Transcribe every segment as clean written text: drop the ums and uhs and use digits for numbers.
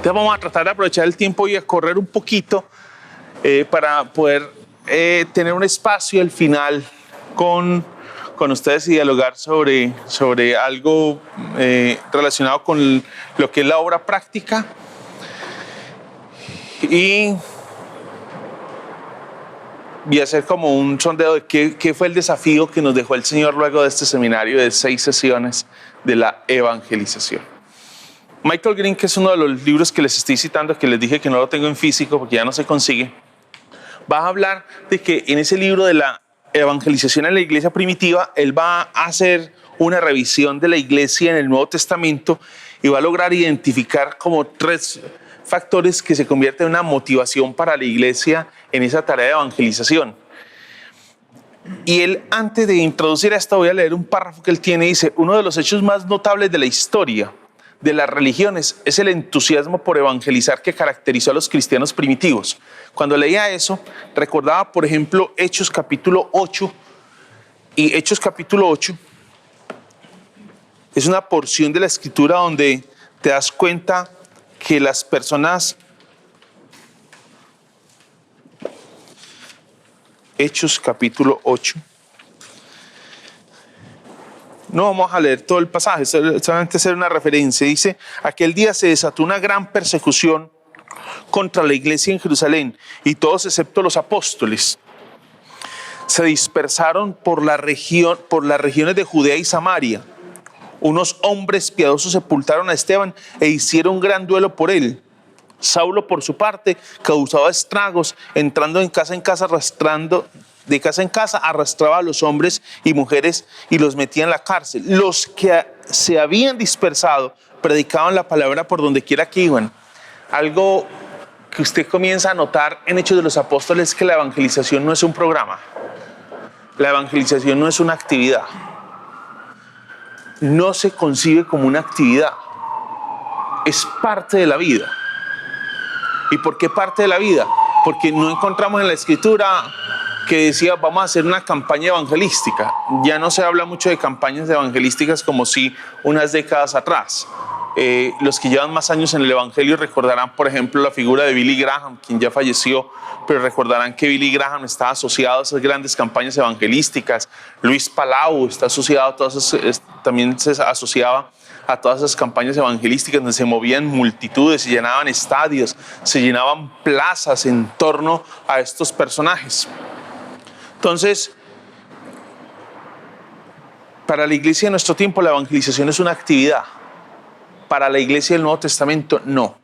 Entonces vamos a tratar de aprovechar el tiempo y a correr un poquito para poder tener un espacio al final con ustedes y dialogar sobre algo relacionado con lo que es la obra práctica y hacer como un sondeo de qué fue el desafío que nos dejó el Señor luego de este seminario de 6 sesiones de la evangelización. Michael Green, que es uno de los libros que les estoy citando, que les dije que no lo tengo en físico porque ya no se consigue, va a hablar de que en ese libro de la evangelización en la iglesia primitiva, él va a hacer una revisión de la iglesia en el Nuevo Testamento y va a lograr identificar como 3 factores que se convierten en una motivación para la iglesia en esa tarea de evangelización. Y él, antes de introducir esto, voy a leer un párrafo que él tiene. Dice: uno de los hechos más notables de la historia de las religiones es el entusiasmo por evangelizar que caracterizó a los cristianos primitivos. Cuando leía eso, recordaba, por ejemplo, Hechos capítulo 8. Y Hechos capítulo 8 es una porción de la escritura donde te das cuenta que las personas... Hechos capítulo 8. No vamos a leer todo el pasaje, solamente hacer una referencia. Dice: aquel día se desató una gran persecución contra la iglesia en Jerusalén, y todos excepto los apóstoles se dispersaron por las regiones de Judea y Samaria. Unos hombres piadosos sepultaron a Esteban e hicieron gran duelo por él. Saulo, por su parte, causaba estragos, entrando de casa en casa, arrastraba a los hombres y mujeres y los metía en la cárcel. Los que se habían dispersado predicaban la palabra por donde quiera que iban. Algo que usted comienza a notar en Hechos de los Apóstoles es que la evangelización no es un programa. La evangelización no es una actividad. No se concibe como una actividad. Es parte de la vida. ¿Y por qué parte de la vida? Porque no encontramos en la escritura que decía: vamos a hacer una campaña evangelística. Ya no se habla mucho de campañas evangelísticas como si unas décadas atrás. Los que llevan más años en el evangelio recordarán, por ejemplo, la figura de Billy Graham, quien ya falleció, pero recordarán que Billy Graham está asociado a esas grandes campañas evangelísticas. Luis Palau está asociado a todas esas, también se asociaba a todas esas campañas evangelísticas donde se movían multitudes, se llenaban estadios, se llenaban plazas en torno a estos personajes. Entonces, para la iglesia de nuestro tiempo la evangelización es una actividad. Para la iglesia del Nuevo Testamento no.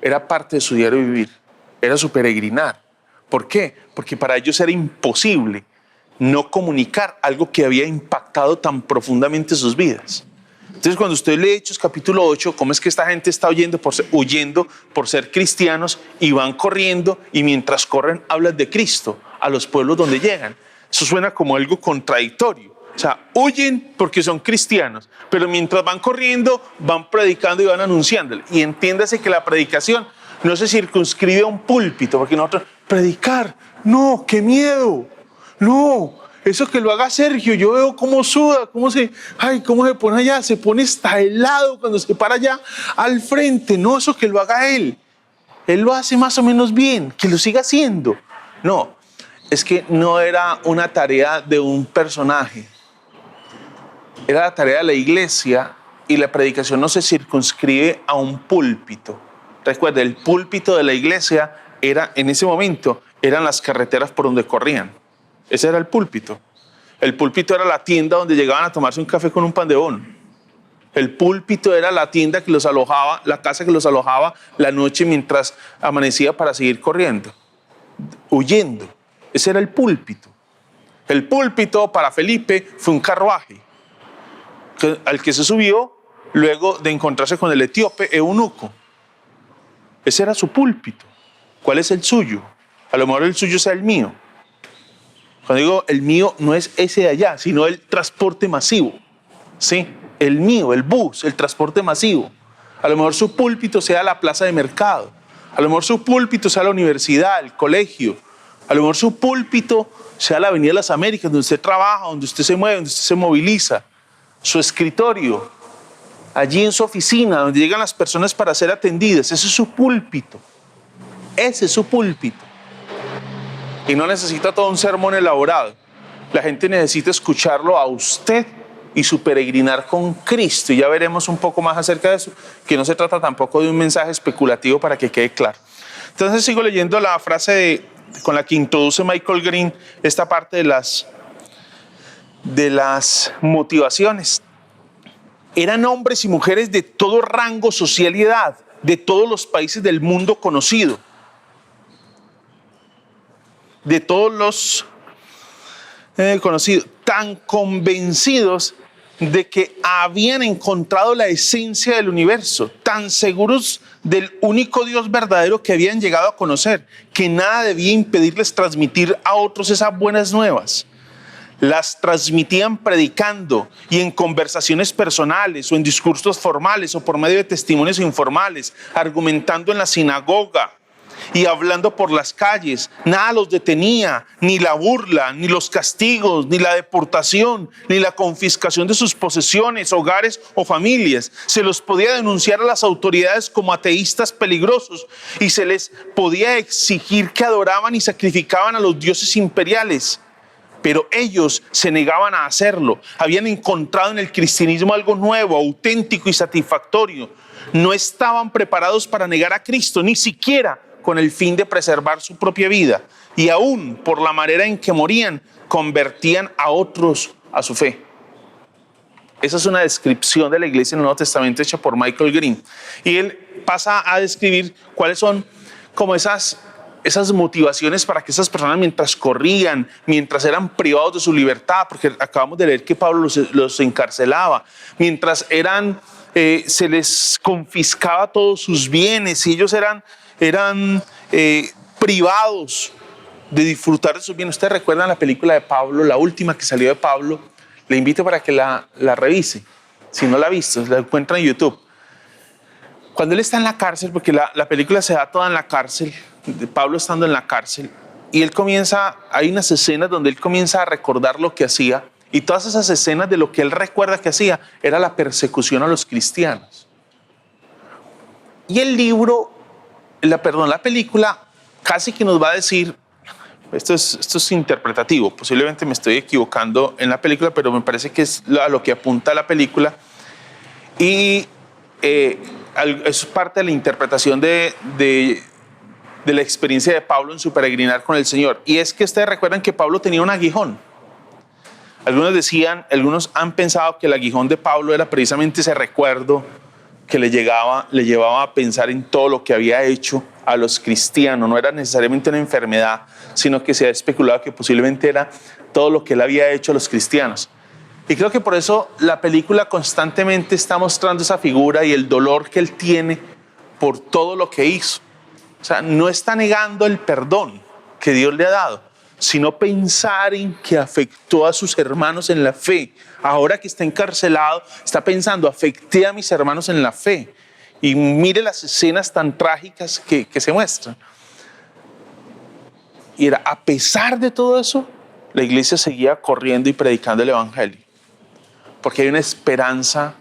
Era parte de su diario vivir, era su peregrinar. ¿Por qué? Porque para ellos era imposible no comunicar algo que había impactado tan profundamente sus vidas. Entonces, cuando usted lee Hechos capítulo 8, ¿cómo es que esta gente está huyendo por ser cristianos y van corriendo, y mientras corren hablan de Cristo a los pueblos donde llegan? Eso suena como algo contradictorio. O sea, huyen porque son cristianos, pero mientras van corriendo, van predicando y van anunciándole. Y entiéndase que la predicación no se circunscribe a un púlpito, porque nosotros, predicar, no, qué miedo, no. Eso que lo haga Sergio, yo veo cómo suda, cómo se pone allá, se pone hasta helado cuando se para allá al frente. No, eso que lo haga él. Él lo hace más o menos bien, que lo siga haciendo. No, es que no era una tarea de un personaje. Era la tarea de la iglesia, y la predicación no se circunscribe a un púlpito. Recuerda, el púlpito de la iglesia era, en ese momento, eran las carreteras por donde corrían. Ese era el púlpito. El púlpito era la tienda donde llegaban a tomarse un café con un pan de bono. El púlpito era la tienda que los alojaba, la casa que los alojaba la noche mientras amanecía para seguir corriendo, huyendo. Ese era el púlpito. El púlpito para Felipe fue un carruaje al que se subió luego de encontrarse con el etíope eunuco. Ese era su púlpito. ¿Cuál es el suyo? A lo mejor el suyo sea el mío. Cuando digo el mío, no es ese de allá, sino el transporte masivo. ¿Sí? El mío, el bus, el transporte masivo. A lo mejor su púlpito sea la plaza de mercado. A lo mejor su púlpito sea la universidad, el colegio. A lo mejor su púlpito sea la Avenida de las Américas, donde usted trabaja, donde usted se mueve, donde usted se moviliza. Su escritorio. allí en su oficina, donde llegan las personas para ser atendidas. Ese es su púlpito. Ese es su púlpito. Y no necesita todo un sermón elaborado. La gente necesita escucharlo a usted y su peregrinar con Cristo. Y ya veremos un poco más acerca de eso, que no se trata tampoco de un mensaje especulativo, para que quede claro. Entonces sigo leyendo la frase con la que introduce Michael Green esta parte de las motivaciones. Eran hombres y mujeres de todo rango social y edad, de todos los países del mundo conocido, de todos los conocidos, tan convencidos de que habían encontrado la esencia del universo, tan seguros del único Dios verdadero que habían llegado a conocer, que nada debía impedirles transmitir a otros esas buenas nuevas. Las transmitían predicando y en conversaciones personales o en discursos formales o por medio de testimonios informales, argumentando en la sinagoga y hablando por las calles. Nada los detenía, ni la burla, ni los castigos, ni la deportación, ni la confiscación de sus posesiones, hogares o familias. Se los podía denunciar a las autoridades como ateístas peligrosos y se les podía exigir que adoraban y sacrificaban a los dioses imperiales. Pero ellos se negaban a hacerlo. Habían encontrado en el cristianismo algo nuevo, auténtico y satisfactorio. No estaban preparados para negar a Cristo, ni siquiera con el fin de preservar su propia vida. Y aún por la manera en que morían, convertían a otros a su fe. Esa es una descripción de la iglesia en el Nuevo Testamento hecha por Michael Green. Y él pasa a describir cuáles son como esas motivaciones para que esas personas, mientras corrían, mientras eran privados de su libertad, porque acabamos de leer que Pablo los encarcelaba, mientras se les confiscaba todos sus bienes y ellos eran privados de disfrutar de sus bienes. ¿Ustedes recuerdan la película de Pablo, la última que salió de Pablo? Le invito para que la revise. Si no la ha visto, la encuentra en YouTube. Cuando él está en la cárcel, porque la película se da toda en la cárcel, de Pablo estando en la cárcel, y hay unas escenas donde él comienza a recordar lo que hacía, y todas esas escenas de lo que él recuerda que hacía era la persecución a los cristianos. Y la película casi que nos va a decir, esto es interpretativo, posiblemente me estoy equivocando en la película, pero me parece que es a lo que apunta la película, y es parte de la interpretación de la experiencia de Pablo en su peregrinar con el Señor. Y es que ustedes recuerdan que Pablo tenía un aguijón. Algunos han pensado que el aguijón de Pablo era precisamente ese recuerdo que le llevaba a pensar en todo lo que había hecho a los cristianos. No era necesariamente una enfermedad, sino que se ha especulado que posiblemente era todo lo que él había hecho a los cristianos. Y creo que por eso la película constantemente está mostrando esa figura y el dolor que él tiene por todo lo que hizo. O sea, no está negando el perdón que Dios le ha dado, sino pensar en que afectó a sus hermanos en la fe. Ahora que está encarcelado, está pensando, afecté a mis hermanos en la fe. Y mire las escenas tan trágicas que se muestran. Y a pesar de todo eso, la iglesia seguía corriendo y predicando el evangelio. Porque hay una esperanza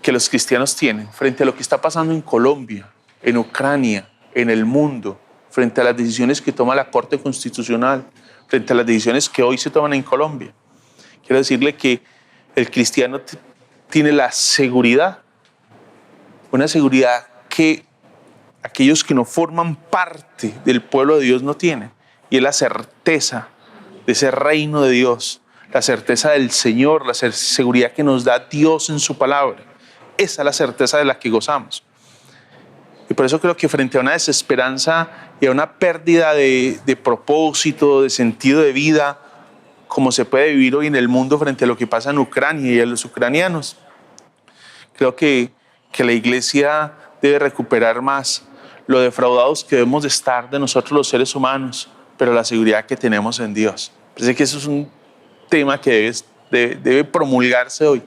que los cristianos tienen frente a lo que está pasando en Colombia, en Ucrania, en el mundo, frente a las decisiones que toma la Corte Constitucional, frente a las decisiones que hoy se toman en Colombia. Quiero decirle que el cristiano tiene la seguridad, una seguridad que aquellos que no forman parte del pueblo de Dios no tienen, y es la certeza de ese reino de Dios, la certeza del Señor, la seguridad que nos da Dios en su palabra. Esa es la certeza de la que gozamos. Y por eso creo que frente a una desesperanza y a una pérdida de propósito, de sentido de vida, como se puede vivir hoy en el mundo frente a lo que pasa en Ucrania y a los ucranianos, creo que la iglesia debe recuperar más lo defraudados que debemos de estar de nosotros los seres humanos, pero la seguridad que tenemos en Dios. Parece que eso es un tema que debe promulgarse hoy.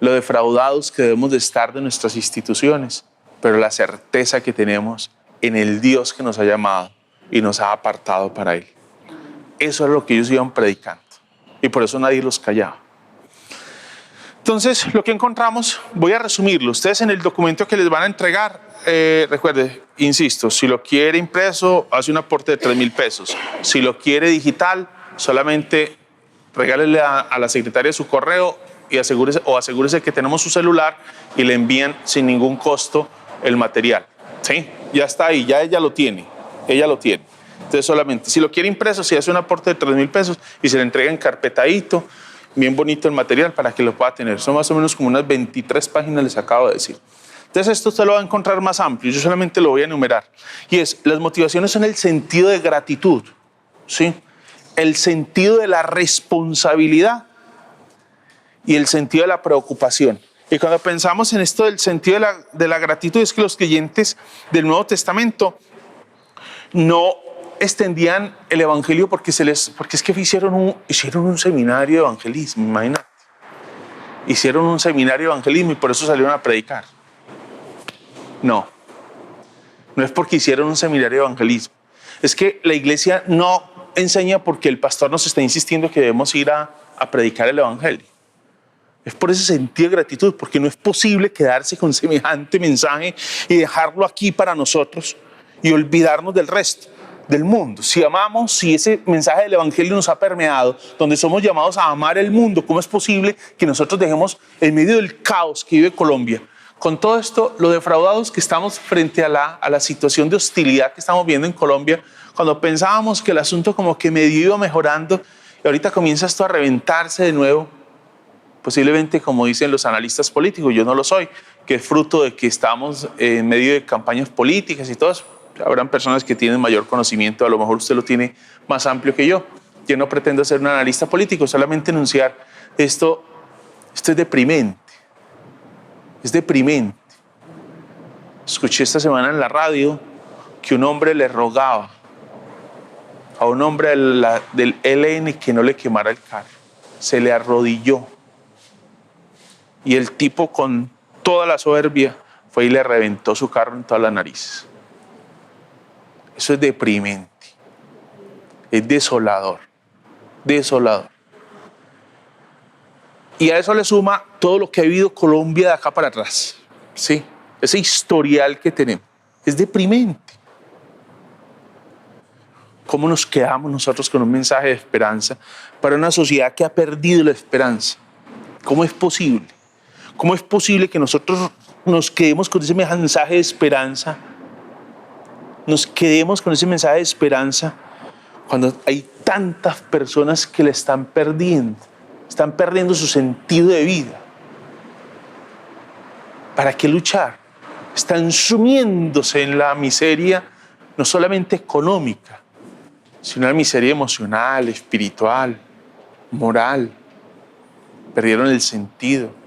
Lo defraudados que debemos de estar de nuestras instituciones, pero la certeza que tenemos en el Dios que nos ha llamado y nos ha apartado para Él. Eso es lo que ellos iban predicando y por eso nadie los callaba. Entonces, lo que encontramos, voy a resumirlo. Ustedes en el documento que les van a entregar, recuerde, insisto, si lo quiere impreso, hace un aporte de 3.000 pesos. Si lo quiere digital, solamente regálele a la secretaria su correo y asegúrese que tenemos su celular y le envían sin ningún costo el material. ¿Sí? Ya está ahí, ya ella lo tiene. Ella lo tiene. Entonces, solamente, si lo quiere impreso, si hace un aporte de 3.000 pesos y se le entrega encarpetadito, bien bonito el material para que lo pueda tener. Son más o menos como unas 23 páginas, les acabo de decir. Entonces esto usted lo va a encontrar más amplio, yo solamente lo voy a enumerar. Y es, las motivaciones son el sentido de gratitud, ¿sí? El sentido de la responsabilidad y el sentido de la preocupación. Y cuando pensamos en esto del sentido de la gratitud, es que los creyentes del Nuevo Testamento no extendían el evangelio porque es que hicieron un seminario de evangelismo, imagínate. Hicieron un seminario de evangelismo y por eso salieron a predicar. No es porque hicieron un seminario de evangelismo. Es que la iglesia no enseña porque el pastor nos está insistiendo que debemos ir a predicar el evangelio. Es por ese sentido de gratitud, porque no es posible quedarse con semejante mensaje y dejarlo aquí para nosotros y olvidarnos del resto del mundo. Si amamos, si ese mensaje del evangelio nos ha permeado, donde somos llamados a amar el mundo, ¿cómo es posible que nosotros dejemos en medio del caos que vive Colombia, con todo esto, lo defraudados que estamos frente a la situación de hostilidad que estamos viendo en Colombia, cuando pensábamos que el asunto como que medio iba mejorando y ahorita comienza esto a reventarse de nuevo? Posiblemente, como dicen los analistas políticos, yo no lo soy, que es fruto de que estamos en medio de campañas políticas y todo eso. Habrán personas que tienen mayor conocimiento, a lo mejor usted lo tiene más amplio que yo. Yo no pretendo ser un analista político, solamente enunciar esto es deprimente. Es deprimente. Escuché esta semana en la radio que un hombre le rogaba a un hombre del ELN que no le quemara el carro. Se le arrodilló. Y el tipo, con toda la soberbia, fue y le reventó su carro en todas las narices. Eso es deprimente. Es desolador. Desolador. Y a eso le suma todo lo que ha vivido Colombia de acá para atrás. ¿Sí? Ese historial que tenemos. Es deprimente. ¿Cómo nos quedamos nosotros con un mensaje de esperanza para una sociedad que ha perdido la esperanza? ¿Cómo es posible? ¿Cómo es posible que nosotros nos quedemos con ese mensaje de esperanza? Nos quedemos con ese mensaje de esperanza cuando hay tantas personas que le están perdiendo su sentido de vida. ¿Para qué luchar? Están sumiéndose en la miseria, no solamente económica, sino en la miseria emocional, espiritual, moral. Perdieron el sentido.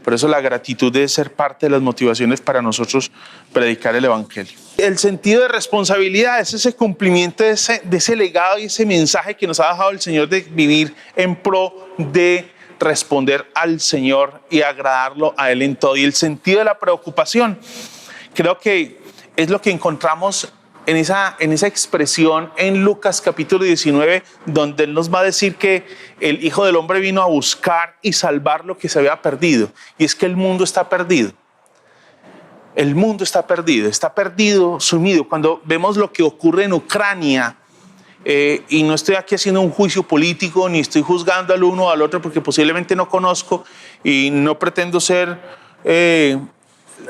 Por eso la gratitud debe ser parte de las motivaciones para nosotros predicar el evangelio. El sentido de responsabilidad es ese cumplimiento de ese legado y ese mensaje que nos ha dejado el Señor de vivir en pro de responder al Señor y agradarlo a Él en todo. Y el sentido de la preocupación, creo que es lo que encontramos en esa expresión en Lucas capítulo 19, donde Él nos va a decir que el Hijo del Hombre vino a buscar y salvar lo que se había perdido. Y es que el mundo está perdido. El mundo está perdido, sumido. Cuando vemos lo que ocurre en Ucrania, y no estoy aquí haciendo un juicio político, ni estoy juzgando al uno o al otro, porque posiblemente no conozco y no pretendo ser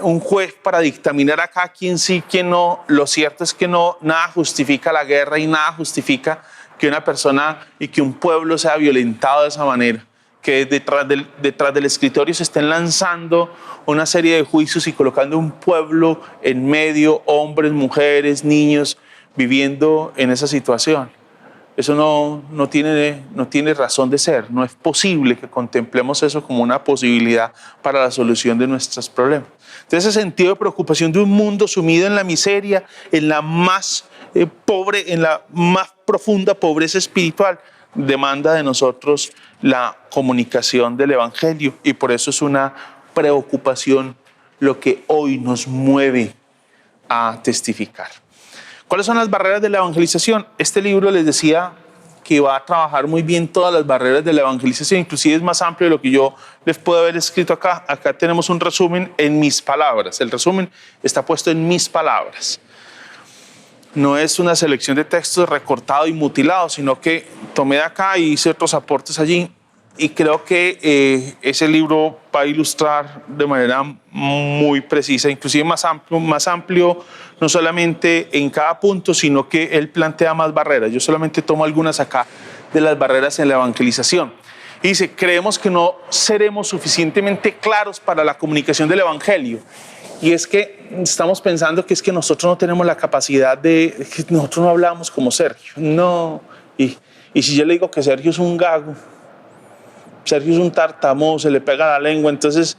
un juez para dictaminar acá quién sí, quién no. Lo cierto es que nada justifica la guerra y nada justifica que una persona y que un pueblo sea violentado de esa manera. Que detrás del escritorio se estén lanzando una serie de juicios y colocando un pueblo en medio, hombres, mujeres, niños, viviendo en esa situación. Eso no tiene razón de ser. No es posible que contemplemos eso como una posibilidad para la solución de nuestros problemas. Entonces, ese sentido de preocupación de un mundo sumido en la miseria, en la más pobre, en la más profunda pobreza espiritual, demanda de nosotros la comunicación del evangelio, y por eso es una preocupación lo que hoy nos mueve a testificar. ¿Cuáles son las barreras de la evangelización? Este libro les decía que va a trabajar muy bien todas las barreras de la evangelización, inclusive es más amplio de lo que yo les puedo haber escrito acá. Acá tenemos un resumen en mis palabras. El resumen está puesto en mis palabras. No es una selección de textos recortado y mutilado, sino que tomé de acá y hice otros aportes allí. Y creo que ese libro va a ilustrar de manera muy precisa, inclusive más amplio, no solamente en cada punto, sino que él plantea más barreras. Yo solamente tomo algunas acá de las barreras en la evangelización. Y dice, creemos que no seremos suficientemente claros para la comunicación del evangelio. Y es que estamos pensando que es que nosotros no tenemos la capacidad que nosotros no hablamos como Sergio. No. Y si yo le digo que Sergio es un gago, Sergio es un tartamudo, se le pega la lengua, entonces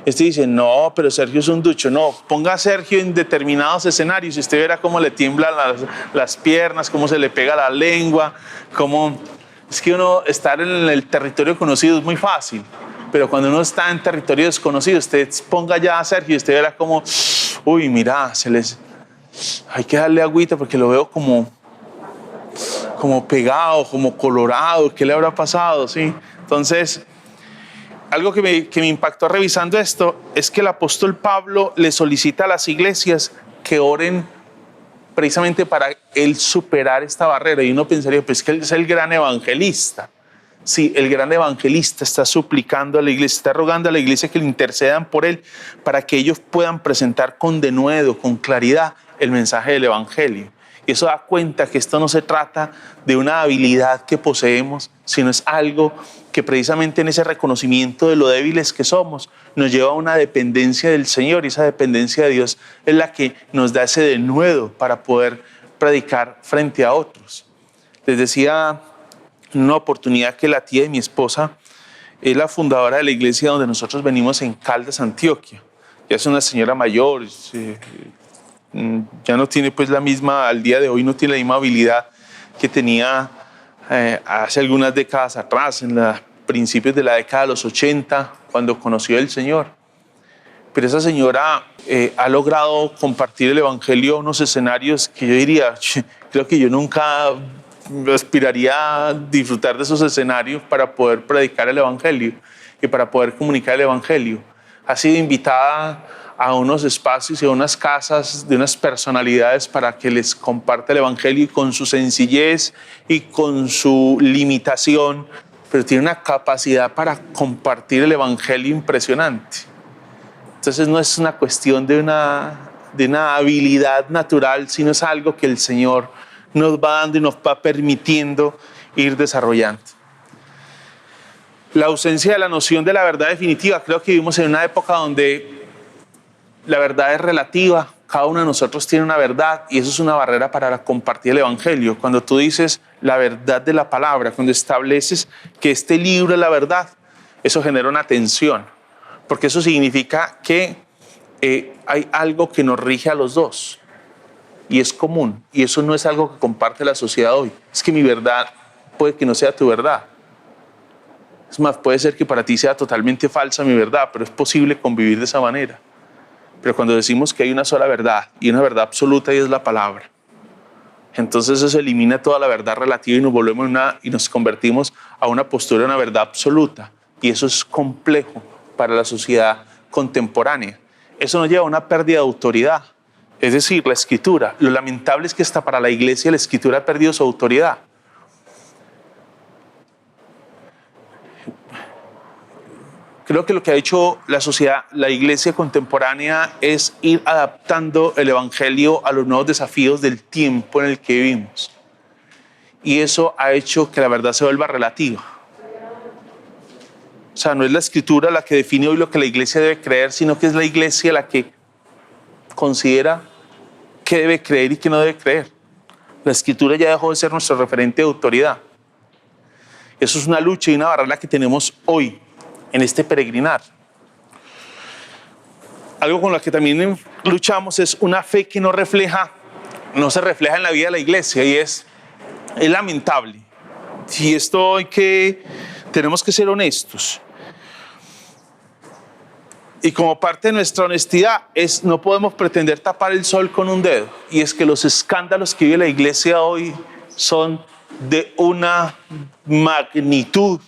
dice, no, pero Sergio es un ducho. No, ponga a Sergio en determinados escenarios y usted verá cómo le tiemblan las piernas, cómo se le pega la lengua, cómo... Es que uno estar en el territorio conocido es muy fácil, pero cuando uno está en territorio desconocido, usted ponga ya a Sergio y usted verá cómo, uy, mira, hay que darle agüita porque lo veo como pegado, como colorado, ¿qué le habrá pasado? ¿Sí? Entonces, algo que me impactó revisando esto es que el apóstol Pablo le solicita a las iglesias que oren precisamente para él superar esta barrera. Y uno pensaría, pues que él es el gran evangelista. Sí, el gran evangelista está suplicando a la iglesia, está rogando a la iglesia que le intercedan por él para que ellos puedan presentar con denuedo, con claridad, el mensaje del evangelio. Y eso da cuenta que esto no se trata de una habilidad que poseemos, sino es algo que precisamente en ese reconocimiento de lo débiles que somos nos lleva a una dependencia del Señor, y esa dependencia de Dios es la que nos da ese denuedo para poder predicar frente a otros. Les decía en una oportunidad que la tía de mi esposa es la fundadora de la iglesia donde nosotros venimos en Caldas, Antioquia. Ya es una señora mayor, ya no tiene pues al día de hoy no tiene la misma habilidad que tenía hace algunas décadas atrás, en los principios de la década de los 80, cuando conoció al Señor. Pero esa señora ha logrado compartir el evangelio a unos escenarios que yo diría, creo que yo nunca aspiraría a disfrutar de esos escenarios para poder predicar el evangelio y para poder comunicar el evangelio. Ha sido invitada a unos espacios y a unas casas de unas personalidades para que les comparta el evangelio, y con su sencillez y con su limitación, pero tiene una capacidad para compartir el evangelio impresionante. Entonces no es una cuestión de una habilidad natural, sino es algo que el Señor nos va dando y nos va permitiendo ir desarrollando. La ausencia de la noción de la verdad definitiva. Creo que vivimos en una época donde la verdad es relativa, cada uno de nosotros tiene una verdad y eso es una barrera para compartir el evangelio. Cuando tú dices la verdad de la palabra, cuando estableces que este libro es la verdad, eso genera una tensión, porque eso significa que hay algo que nos rige a los dos y es común, y eso no es algo que comparte la sociedad hoy. Es que mi verdad puede que no sea tu verdad. Es más, puede ser que para ti sea totalmente falsa mi verdad, pero es posible convivir de esa manera. Pero cuando decimos que hay una sola verdad y una verdad absoluta, y es la palabra, entonces eso elimina toda la verdad relativa y nos volvemos y nos convertimos a una postura de una verdad absoluta. Y eso es complejo para la sociedad contemporánea. Eso nos lleva a una pérdida de autoridad. Es decir, la escritura. Lo lamentable es que hasta para la iglesia la escritura ha perdido su autoridad. Creo que lo que ha hecho la sociedad, la iglesia contemporánea, es ir adaptando el evangelio a los nuevos desafíos del tiempo en el que vivimos. Y eso ha hecho que la verdad se vuelva relativa. O sea, no es la escritura la que define hoy lo que la iglesia debe creer, sino que es la iglesia la que considera qué debe creer y qué no debe creer. La escritura ya dejó de ser nuestro referente de autoridad. Eso es una lucha y una barrera que tenemos hoy en este peregrinar. Algo con lo que también luchamos es una fe que no se refleja en la vida de la iglesia, y es lamentable. Y esto tenemos que ser honestos. Y como parte de nuestra honestidad no podemos pretender tapar el sol con un dedo. Y es que los escándalos que vive la iglesia hoy son de una magnitud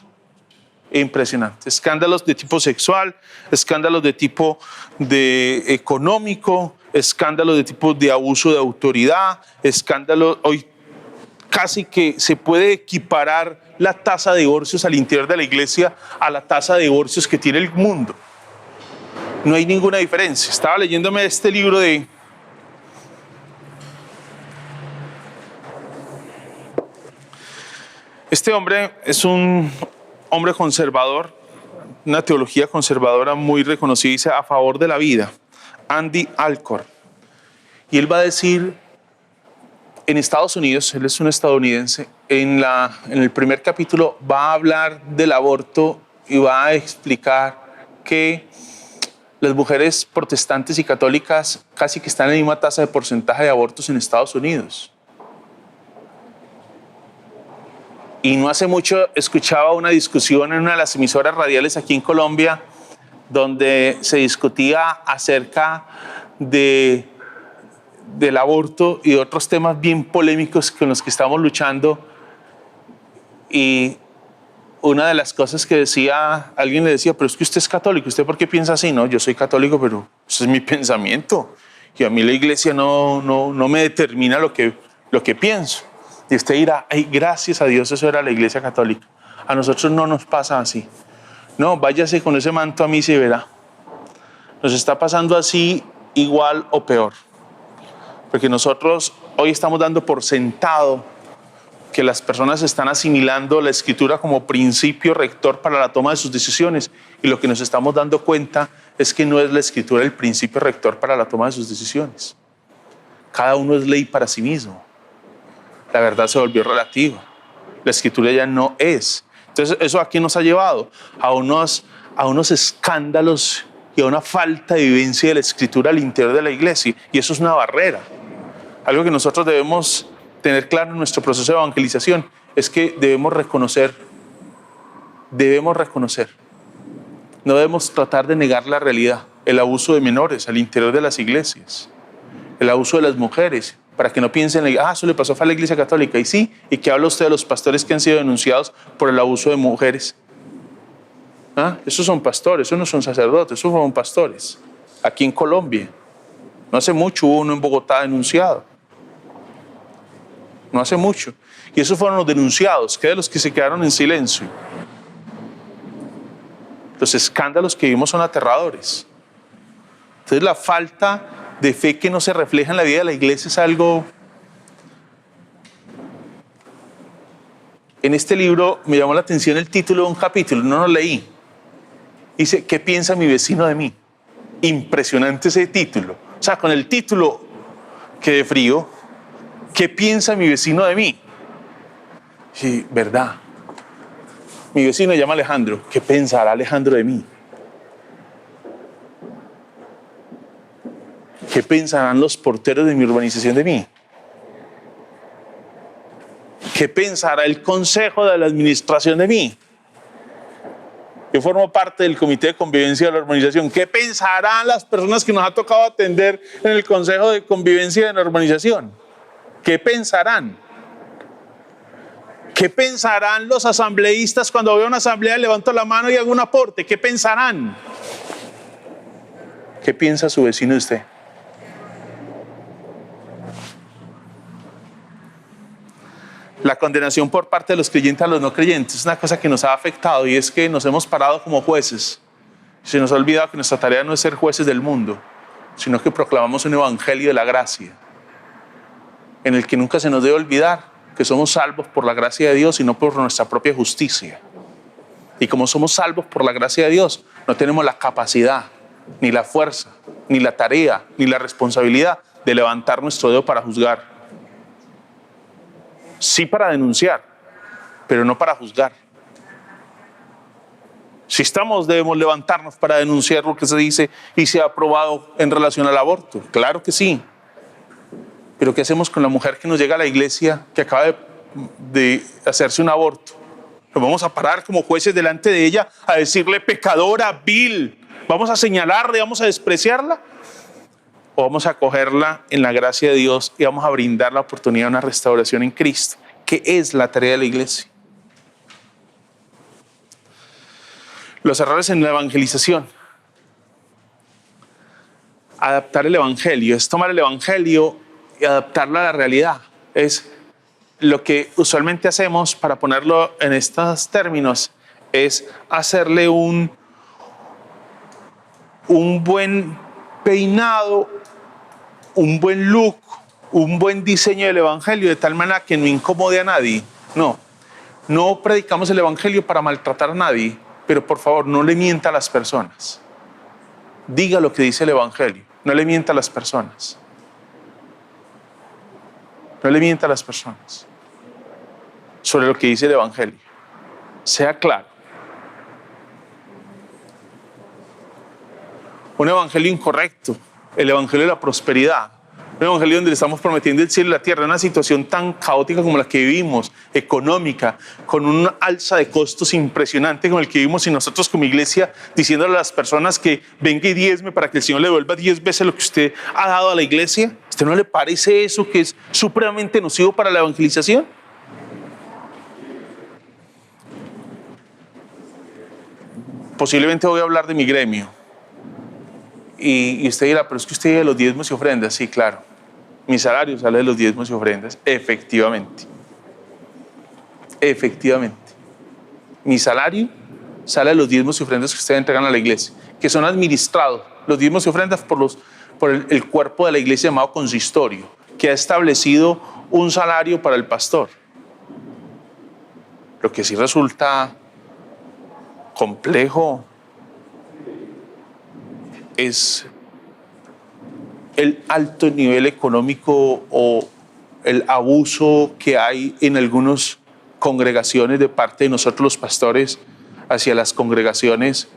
impresionante. Escándalos de tipo sexual, escándalos de tipo económico, escándalos de tipo de abuso de autoridad, escándalos. Hoy casi que se puede equiparar la tasa de divorcios al interior de la iglesia a la tasa de divorcios que tiene el mundo. No hay ninguna diferencia. Estaba leyéndome este libro de este hombre. Es un hombre conservador, una teología conservadora muy reconocida, dice A favor de la vida, Andy Alcorn. Y él va a decir, en Estados Unidos, él es un estadounidense, en el primer capítulo va a hablar del aborto y va a explicar que las mujeres protestantes y católicas casi que están en la misma tasa de porcentaje de abortos en Estados Unidos. Y no hace mucho escuchaba una discusión en una de las emisoras radiales aquí en Colombia donde se discutía acerca del aborto y otros temas bien polémicos con los que estamos luchando. Y una de las cosas que decía, alguien le decía, pero es que usted es católico, ¿usted por qué piensa así? No, yo soy católico, pero ese es mi pensamiento. Y a mí la iglesia no me determina lo que pienso. Y usted dirá, ay, gracias a Dios eso era la iglesia católica. A nosotros no nos pasa así. No, váyase con ese manto a misa y verá. Nos está pasando así igual o peor. Porque nosotros hoy estamos dando por sentado que las personas están asimilando la escritura como principio rector para la toma de sus decisiones. Y lo que nos estamos dando cuenta es que no es la escritura el principio rector para la toma de sus decisiones. Cada uno es ley para sí mismo. La verdad se volvió relativa. La escritura ya no es. Entonces, ¿eso a qué nos ha llevado? A unos escándalos y a una falta de vivencia de la escritura al interior de la iglesia. Y eso es una barrera. Algo que nosotros debemos tener claro en nuestro proceso de evangelización es que debemos reconocer. No debemos tratar de negar la realidad. El abuso de menores al interior de las iglesias. El abuso de las mujeres. Para que no piensen, eso le pasó a la iglesia católica. Y sí, ¿y qué habla usted de los pastores que han sido denunciados por el abuso de mujeres? Esos son pastores, esos no son sacerdotes, esos son pastores. Aquí en Colombia. No hace mucho hubo uno en Bogotá denunciado. No hace mucho. Y esos fueron los denunciados, que de los que se quedaron en silencio. Los escándalos que vimos son aterradores. Entonces la falta de fe que no se refleja en la vida de la iglesia es algo. En este libro me llamó la atención el título de un capítulo, no lo leí. Dice, ¿qué piensa mi vecino de mí? Impresionante ese título. O sea, con el título quedé frío. ¿Qué piensa mi vecino de mí? Sí, verdad. Mi vecino se llama Alejandro. ¿Qué pensará Alejandro de mí? ¿Qué pensarán los porteros de mi urbanización de mí? ¿Qué pensará el consejo de la administración de mí? Yo formo parte del comité de convivencia de la urbanización. ¿Qué pensarán las personas que nos ha tocado atender en el consejo de convivencia de la urbanización? ¿Qué pensarán? ¿Qué pensarán los asambleístas cuando veo una asamblea, levanto la mano y hago un aporte? ¿Qué pensarán? ¿Qué piensa su vecino de usted? La condenación por parte de los creyentes a los no creyentes es una cosa que nos ha afectado, y es que nos hemos parado como jueces. Se nos ha olvidado que nuestra tarea no es ser jueces del mundo, sino que proclamamos un evangelio de la gracia, en el que nunca se nos debe olvidar que somos salvos por la gracia de Dios y no por nuestra propia justicia. Y como somos salvos por la gracia de Dios, no tenemos la capacidad, ni la fuerza, ni la tarea, ni la responsabilidad de levantar nuestro dedo para juzgar. Sí para denunciar, pero no para juzgar. Si debemos levantarnos para denunciar lo que se dice y se ha aprobado en relación al aborto. Claro que sí. Pero ¿qué hacemos con la mujer que nos llega a la iglesia que acaba de hacerse un aborto? ¿Nos vamos a parar como jueces delante de ella a decirle pecadora, vil? ¿Vamos a señalarle, vamos a despreciarla? ¿O vamos a acogerla en la gracia de Dios y vamos a brindar la oportunidad de una restauración en Cristo? ¿Qué es la tarea de la iglesia? Los errores en la evangelización. Adaptar el evangelio es tomar el evangelio y adaptarlo a la realidad. Es lo que usualmente hacemos, para ponerlo en estos términos, es hacerle un buen peinado, un buen look, un buen diseño del evangelio de tal manera que no incomode a nadie. No predicamos el evangelio para maltratar a nadie, pero por favor no le mienta a las personas. Diga lo que dice el evangelio, no le mienta a las personas. No le mienta a las personas sobre lo que dice el evangelio. Sea claro. Un evangelio incorrecto, el evangelio de la prosperidad, un evangelio donde le estamos prometiendo el cielo y la tierra, una situación tan caótica como la que vivimos, económica, con un alza de costos impresionante como el que vivimos, y nosotros como iglesia diciéndole a las personas que venga y diezme para que el Señor le devuelva 10 veces lo que usted ha dado a la iglesia. ¿A usted no le parece eso que es supremamente nocivo para la evangelización? Posiblemente voy a hablar de mi gremio. Y usted dirá, pero es que usted vive de los diezmos y ofrendas. Sí, claro. Mi salario sale de los diezmos y ofrendas. Efectivamente. Mi salario sale de los diezmos y ofrendas que ustedes entregan a la iglesia, que son administrados, los diezmos y ofrendas, por el cuerpo de la iglesia llamado consistorio, que ha establecido un salario para el pastor. Lo que sí resulta complejo es el alto nivel económico o el abuso que hay en algunas congregaciones de parte de nosotros los pastores hacia las congregaciones,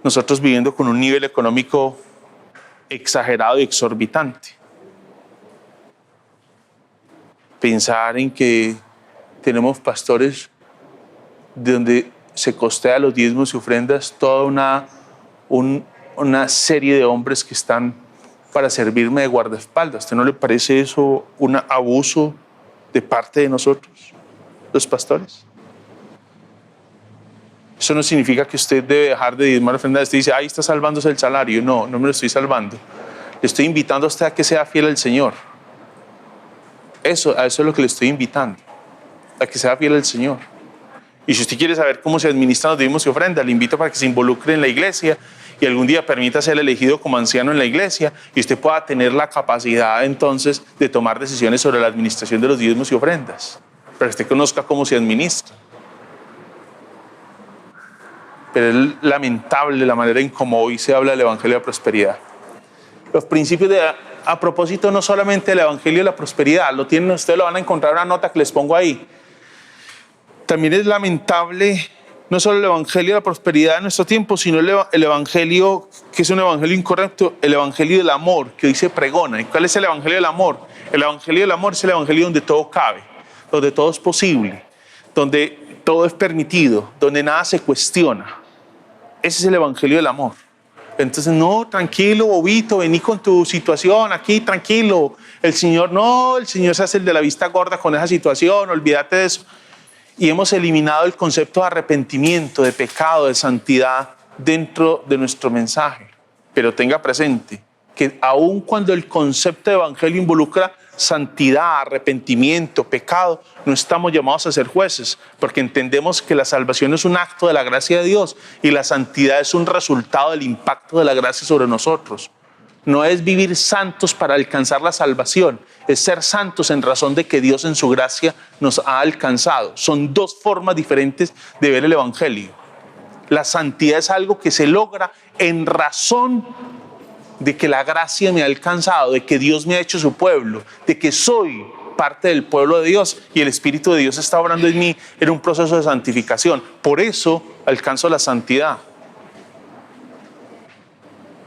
nosotros viviendo con un nivel económico exagerado y exorbitante. Pensar en que tenemos pastores de donde se costea los diezmos y ofrendas toda una serie de hombres que están para servirme de guardaespaldas. ¿A usted no le parece eso un abuso de parte de nosotros, los pastores? Eso no significa que usted debe dejar de diezmar ofrendas. Usted dice, ahí está salvándose el salario. No me lo estoy salvando. Le estoy invitando a usted a que sea fiel al Señor. A eso es lo que le estoy invitando, a que sea fiel al Señor. Y si usted quiere saber cómo se administran los diezmos y ofrendas, le invito para que se involucre en la iglesia y algún día permita ser elegido como anciano en la iglesia, y usted pueda tener la capacidad entonces de tomar decisiones sobre la administración de los diezmos y ofrendas, para que usted conozca cómo se administra. Pero es lamentable la manera en cómo hoy se habla del evangelio de la prosperidad. Los principios a propósito no solamente del evangelio de la prosperidad, ustedes lo van a encontrar en una nota que les pongo ahí. También es lamentable no solo el evangelio de la prosperidad de nuestro tiempo, sino el evangelio que es un evangelio incorrecto, el evangelio del amor que hoy se pregona. ¿Y cuál es el evangelio del amor? El evangelio del amor es el evangelio donde todo cabe, donde todo es posible, donde todo es permitido, donde nada se cuestiona. Ese es el evangelio del amor. Entonces, no, tranquilo, bobito, vení con tu situación aquí, tranquilo. El Señor se hace el de la vista gorda con esa situación, olvídate de eso. Y hemos eliminado el concepto de arrepentimiento, de pecado, de santidad dentro de nuestro mensaje. Pero tenga presente que aun cuando el concepto de evangelio involucra santidad, arrepentimiento, pecado, no estamos llamados a ser jueces, porque entendemos que la salvación es un acto de la gracia de Dios y la santidad es un resultado del impacto de la gracia sobre nosotros. No es vivir santos para alcanzar la salvación, es ser santos en razón de que Dios en su gracia nos ha alcanzado. Son dos formas diferentes de ver el evangelio. La santidad es algo que se logra en razón de que la gracia me ha alcanzado, de que Dios me ha hecho su pueblo, de que soy parte del pueblo de Dios y el Espíritu de Dios está obrando en mí en un proceso de santificación. Por eso alcanzo la santidad.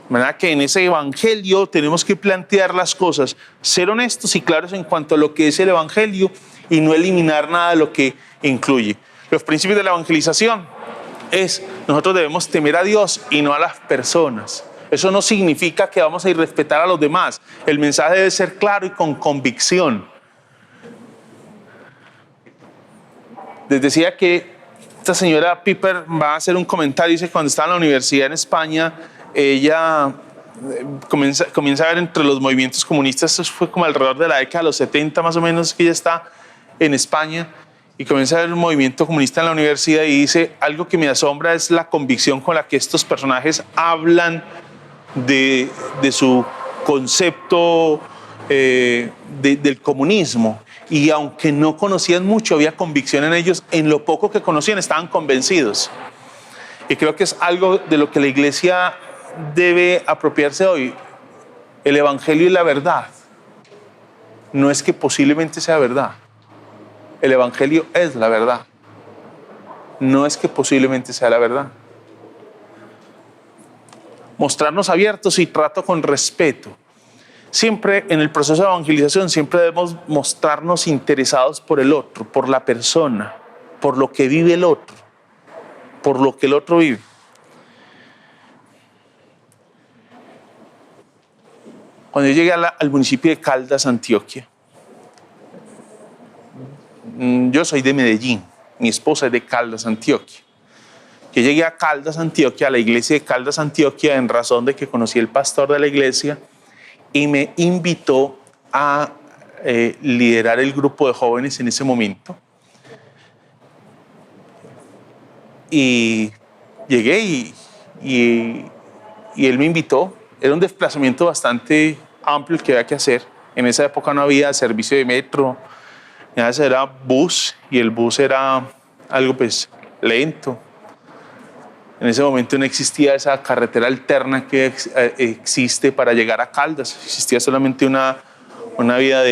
De manera que en ese evangelio tenemos que plantear las cosas, ser honestos y claros en cuanto a lo que es el evangelio y no eliminar nada de lo que incluye. Los principios de la evangelización nosotros debemos temer a Dios y no a las personas. Eso no significa que vamos a irrespetar a los demás. El mensaje debe ser claro y con convicción. Les decía que esta señora Piper va a hacer un comentario. Dice que cuando estaba en la universidad en España, ella comienza a ver entre los movimientos comunistas, esto fue como alrededor de la década de los 70 más o menos, que ella está en España, y comienza a ver un movimiento comunista en la universidad y dice, algo que me asombra es la convicción con la que estos personajes hablan de su concepto del comunismo. Y aunque no conocían mucho, había convicción en ellos, en lo poco que conocían estaban convencidos. Y creo que es algo de lo que la iglesia debe apropiarse hoy. El evangelio y la verdad no es que posiblemente sea verdad. El evangelio es la verdad. No es que posiblemente sea la verdad. Mostrarnos abiertos y trato con respeto. Siempre en el proceso de evangelización, siempre debemos mostrarnos interesados por el otro, por la persona, por lo que vive el otro, por lo que el otro vive. Cuando yo llegué al municipio de Caldas, Antioquia, yo soy de Medellín, mi esposa es de Caldas, Antioquia. Yo llegué a Caldas, Antioquia, a la iglesia de Caldas, Antioquia, en razón de que conocí al pastor de la iglesia y me invitó a liderar el grupo de jóvenes en ese momento. Y llegué y él me invitó. Era un desplazamiento bastante amplio el que había que hacer. En esa época no había servicio de metro, era bus, y el bus era algo pues lento. En ese momento no existía esa carretera alterna que existe para llegar a Caldas. Existía solamente una vía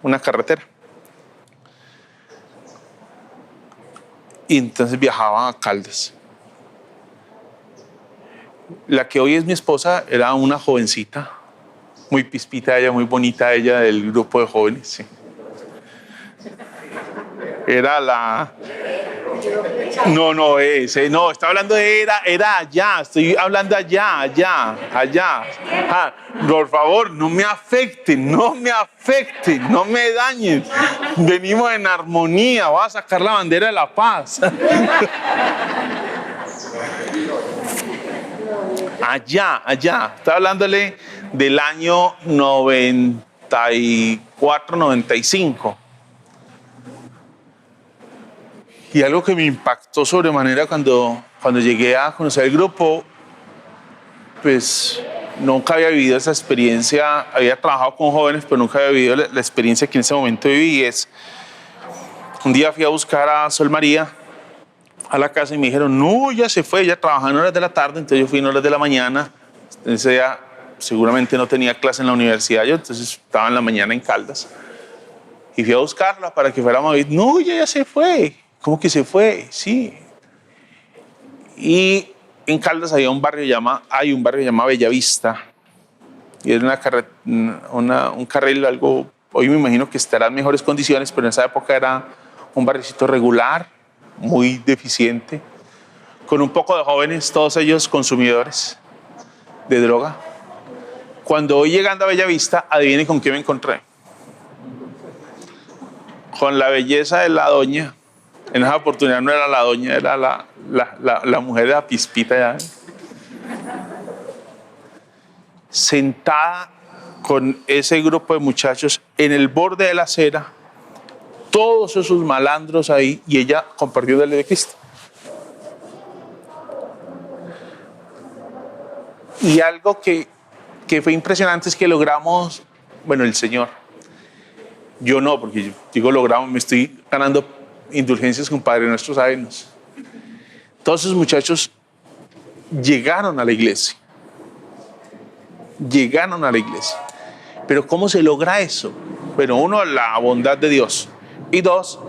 una carretera. Y entonces viajaba a Caldas. La que hoy es mi esposa era una jovencita, muy pispita ella, muy bonita ella, del grupo de jóvenes. Sí. Era la... No, está hablando de era allá, estoy hablando allá. Ah, por favor, no me afecten, no me dañen. Venimos en armonía, voy a sacar la bandera de la paz. Allá, estaba hablándole del año 94, 95. Y algo que me impactó sobremanera cuando llegué a conocer el grupo, pues nunca había vivido esa experiencia, había trabajado con jóvenes, pero nunca había vivido la experiencia que en ese momento viví. Un día fui a buscar a Sol María a la casa y me dijeron, no, ya se fue, ella trabajaba en horas de la tarde, entonces yo fui en horas de la mañana. Ese día seguramente no tenía clase en la universidad yo, entonces estaba en la mañana en Caldas. Y fui a buscarla para que fuéramos a ver. No, ella ya se fue. ¿Cómo que se fue? Sí. Y en Caldas hay un barrio llamado Bellavista. Y es un carril algo, hoy me imagino que estará en mejores condiciones, pero en esa época era un barricito regular, muy deficiente, con un poco de jóvenes, todos ellos consumidores de droga. Cuando voy llegando a Bellavista, adivinen con qué me encontré. Con la belleza de la doña. En esa oportunidad no era la doña, era la mujer de la pispita ya. Sentada con ese grupo de muchachos en el borde de la acera, todos esos malandros ahí, y ella compartiéndole de Cristo. Y algo que fue impresionante es que logramos, bueno, el Señor, yo no, porque yo digo logramos, me estoy ganando indulgencias con Padre Nuestros años. Todos esos muchachos llegaron a la iglesia. Pero ¿cómo se logra eso? Bueno, uno, la bondad de Dios. Y dos,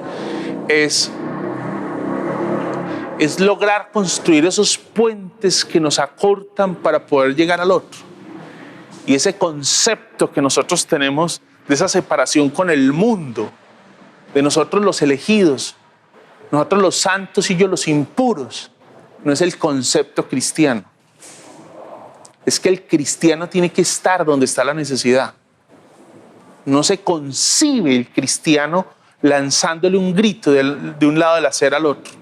es lograr construir esos puentes que nos acortan para poder llegar al otro. Y ese concepto que nosotros tenemos de esa separación con el mundo, de nosotros los elegidos, nosotros los santos y yo los impuros, no es el concepto cristiano. Es que el cristiano tiene que estar donde está la necesidad. No se concibe el cristiano lanzándole un grito de un lado de la acera al otro.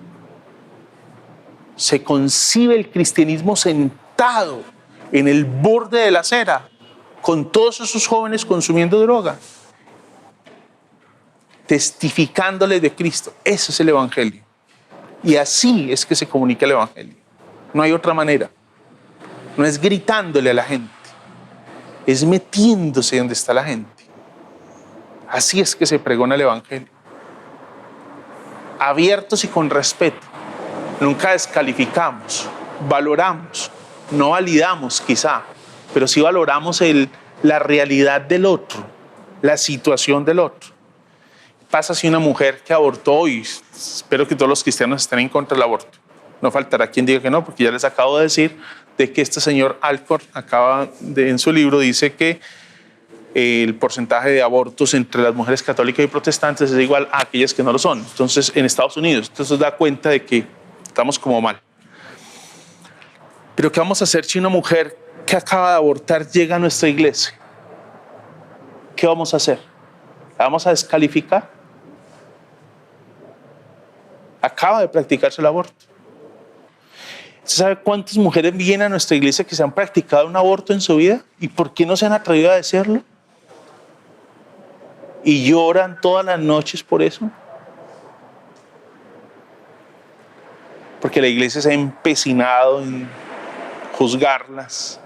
Se concibe el cristianismo sentado en el borde de la acera, con todos esos jóvenes consumiendo droga, testificándoles de Cristo. Ese es el evangelio. Y así es que se comunica el evangelio. No hay otra manera. No es gritándole a la gente, es metiéndose donde está la gente. Así es que se pregona el evangelio. Abiertos y con respeto. Nunca descalificamos, valoramos, no validamos quizá, pero sí valoramos la realidad del otro, la situación del otro. Pasa si una mujer que abortó, y espero que todos los cristianos estén en contra del aborto. No faltará quien diga que no, porque ya les acabo de decir de que este señor Alford en su libro dice que el porcentaje de abortos entre las mujeres católicas y protestantes es igual a aquellas que no lo son. Entonces, en Estados Unidos, entonces da cuenta de que estamos como mal. Pero ¿qué vamos a hacer si una mujer que acaba de abortar llega a nuestra iglesia? ¿Qué vamos a hacer? ¿La vamos a descalificar? Acaba de practicarse el aborto. ¿Usted sabe cuántas mujeres vienen a nuestra iglesia que se han practicado un aborto en su vida? ¿Y por qué no se han atrevido a decirlo? ¿Y lloran todas las noches por eso? Porque la iglesia se ha empecinado en juzgarlas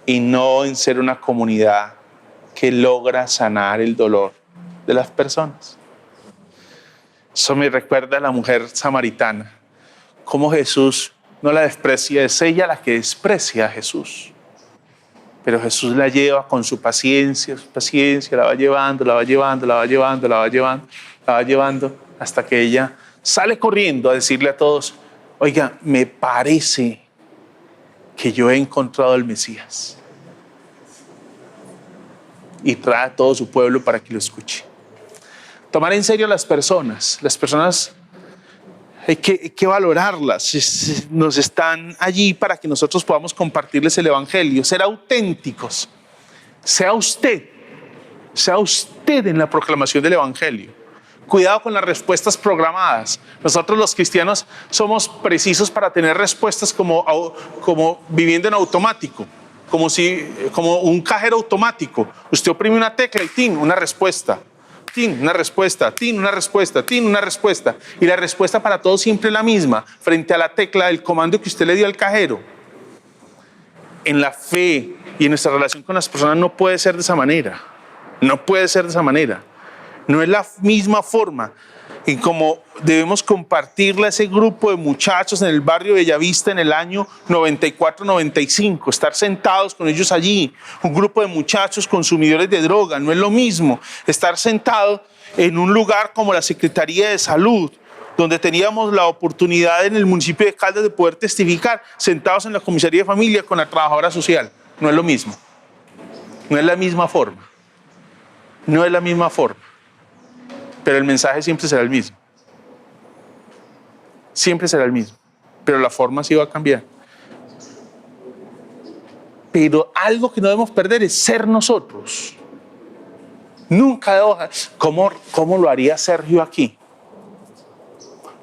y no en ser una comunidad que logra sanar el dolor de las personas. Eso me recuerda a la mujer samaritana, cómo Jesús no la desprecia, es ella la que desprecia a Jesús. Pero Jesús la lleva con su paciencia, la va llevando, hasta que ella sale corriendo a decirle a todos: oiga, me parece que yo he encontrado al Mesías. Y trae a todo su pueblo para que lo escuche. Tomar en serio a las personas hay que valorarlas, nos están allí para que nosotros podamos compartirles el evangelio, ser auténticos. Sea usted en la proclamación del evangelio. Cuidado con las respuestas programadas. Nosotros los cristianos somos precisos para tener respuestas como viviendo en automático, como un cajero automático. Usted oprime una tecla y ¡tin! Una respuesta. ¡Tin! Una respuesta. ¡Tin! Una respuesta. ¡Tin! Una respuesta. Y la respuesta para todos siempre es la misma, frente a la tecla del comando que usted le dio al cajero. En la fe y en nuestra relación con las personas no puede ser de esa manera. No puede ser de esa manera. No es la misma forma en cómo debemos compartirle a ese grupo de muchachos en el barrio Bellavista en el año 94-95, estar sentados con ellos allí, un grupo de muchachos consumidores de droga. No es lo mismo estar sentado en un lugar como la Secretaría de Salud, donde teníamos la oportunidad en el municipio de Caldas de poder testificar, sentados en la comisaría de familia con la trabajadora social. No es lo mismo. No es la misma forma. No es la misma forma. Pero el mensaje siempre será el mismo. Siempre será el mismo. Pero la forma sí va a cambiar. Pero algo que no debemos perder es ser nosotros. Nunca debo... ¿Cómo lo haría Sergio aquí?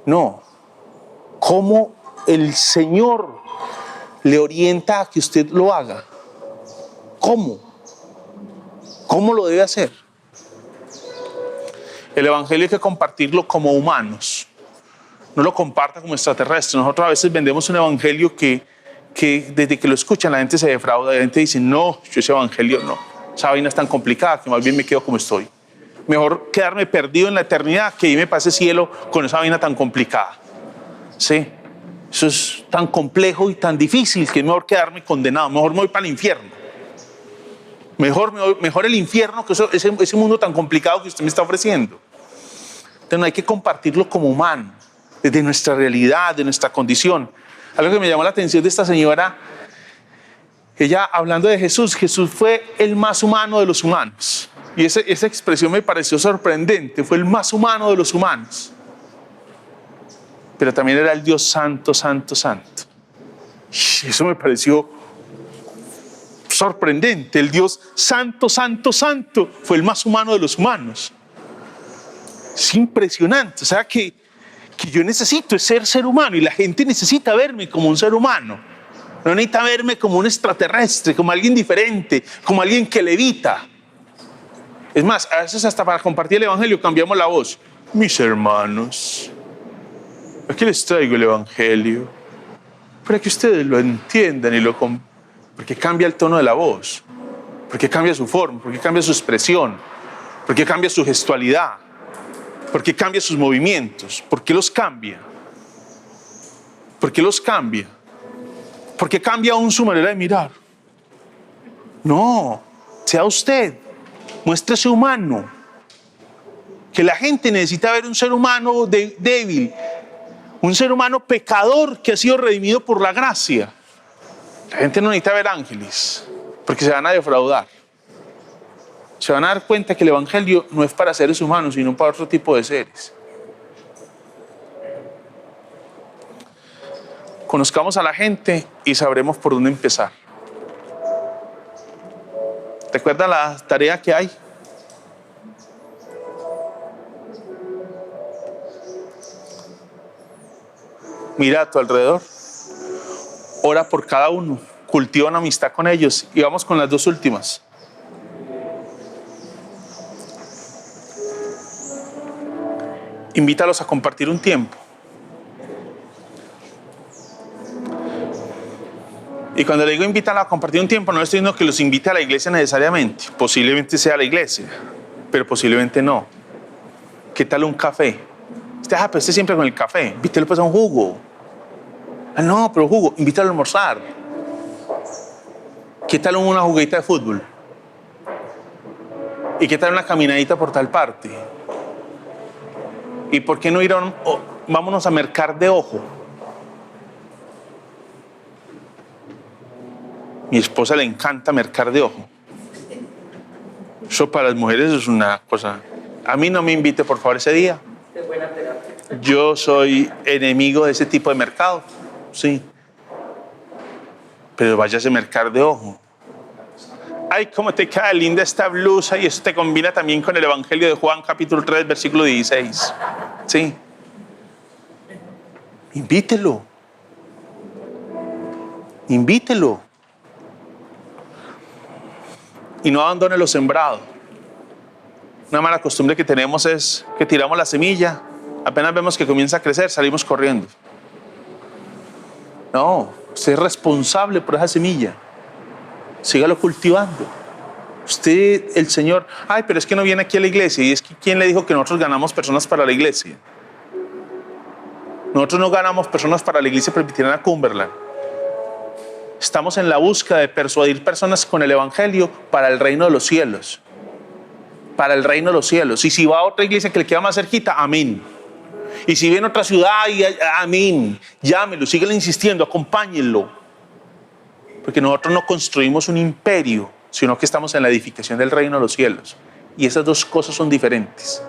No. ¿Cómo el Señor le orienta a que usted lo haga? ¿Cómo? ¿Cómo lo debe hacer? El evangelio hay que compartirlo como humanos. No lo comparta como extraterrestre. Nosotros a veces vendemos un evangelio que desde que lo escuchan la gente se defrauda. La gente dice: no, yo ese evangelio no. Esa vaina es tan complicada que más bien me quedo como estoy. Mejor quedarme perdido en la eternidad que irme para ese cielo con esa vaina tan complicada. ¿Sí? Eso es tan complejo y tan difícil que es mejor quedarme condenado. Mejor me voy para el infierno. Mejor el infierno que ese mundo tan complicado que usted me está ofreciendo. Entonces hay que compartirlo como humano, desde nuestra realidad, de nuestra condición. Algo que me llamó la atención de esta señora, ella hablando de Jesús fue el más humano de los humanos. Y esa expresión me pareció sorprendente, fue el más humano de los humanos. Pero también era el Dios santo, santo, santo. Y eso me pareció sorprendente. El Dios santo, santo, santo fue el más humano de los humanos. Es impresionante. O sea que yo necesito ser humano y la gente necesita verme como un ser humano. No necesita verme como un extraterrestre, como alguien diferente, como alguien que levita. Es más, a veces hasta para compartir el evangelio cambiamos la voz. Mis hermanos, aquí les traigo el evangelio para que ustedes lo entiendan y porque cambia el tono de la voz, porque cambia su forma, porque cambia su expresión, porque cambia su gestualidad, porque cambia sus movimientos. ¿Por qué los cambia? ¿Por qué los cambia? ¿Por qué cambia aún su manera de mirar? No, sea usted, muéstrese humano. Que la gente necesita ver un ser humano débil, un ser humano pecador que ha sido redimido por la gracia. La gente no necesita ver ángeles, porque se van a defraudar. Se van a dar cuenta que el evangelio no es para seres humanos, sino para otro tipo de seres. Conozcamos a la gente y sabremos por dónde empezar. ¿Recuerdan la tarea que hay? Mira a tu alrededor, ora por cada uno, cultiva una amistad con ellos y vamos con las dos últimas. Invítalos a compartir un tiempo. Y cuando le digo invítalos a compartir un tiempo, no estoy diciendo que los invite a la iglesia necesariamente. Posiblemente sea la iglesia, pero posiblemente no. ¿Qué tal un café? Pero usted siempre con el café. Invítelo pues a un jugo. No, pero jugo, invítalo a almorzar. ¿Qué tal una juguita de fútbol? ¿Y qué tal una caminadita por tal parte? ¿Y por qué no ir vámonos a mercar de ojo? Mi esposa le encanta mercar de ojo. Eso para las mujeres es una cosa. A mí no me invite, por favor, ese día. Yo soy enemigo de ese tipo de mercado. Sí. Pero váyase a mercar de ojo. Ay, cómo te queda linda esta blusa, y eso te combina también con el Evangelio de Juan, capítulo 3, versículo 16. Sí. Invítelo. Invítelo. Y no abandone lo sembrado. Una mala costumbre que tenemos es que tiramos la semilla, apenas vemos que comienza a crecer, salimos corriendo. No, usted es responsable por esa semilla. Sígalo cultivando. Usted, el Señor, pero es que no viene aquí a la iglesia. Y es que ¿quién le dijo que nosotros ganamos personas para la iglesia? Nosotros no ganamos personas para la iglesia presbiteriana Cumberland. Estamos en la búsqueda de persuadir personas con el evangelio para el reino de los cielos. Para el reino de los cielos. Y si va a otra iglesia que le queda más cerquita, amén. Y si viene a otra ciudad, amén. Llámelo, síguele insistiendo, acompáñenlo. Porque nosotros no construimos un imperio, sino que estamos en la edificación del reino de los cielos. Y esas dos cosas son diferentes.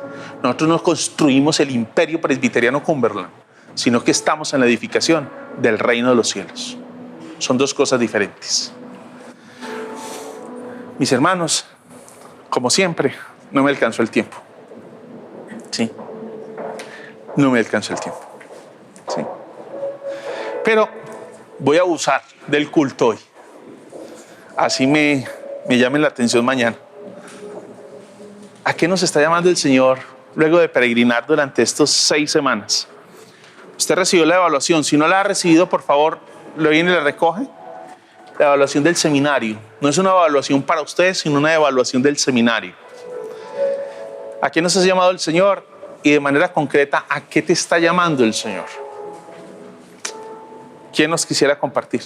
Nosotros no construimos el imperio presbiteriano Cumberland, sino que estamos en la edificación del reino de los cielos. Son dos cosas diferentes. Mis hermanos, como siempre, no me alcanzó el tiempo. Sí. No me alcanzó el tiempo. Sí. Pero voy a abusar del culto hoy. Así me llamen la atención mañana. ¿A qué nos está llamando el Señor luego de peregrinar durante estas 6 semanas? Usted recibió la evaluación. Si no la ha recibido, por favor, lo viene y la recoge. La evaluación del seminario. No es una evaluación para ustedes, sino una evaluación del seminario. ¿A qué nos ha llamado el Señor? Y de manera concreta, ¿a qué te está llamando el Señor? ¿Quién nos quisiera compartir?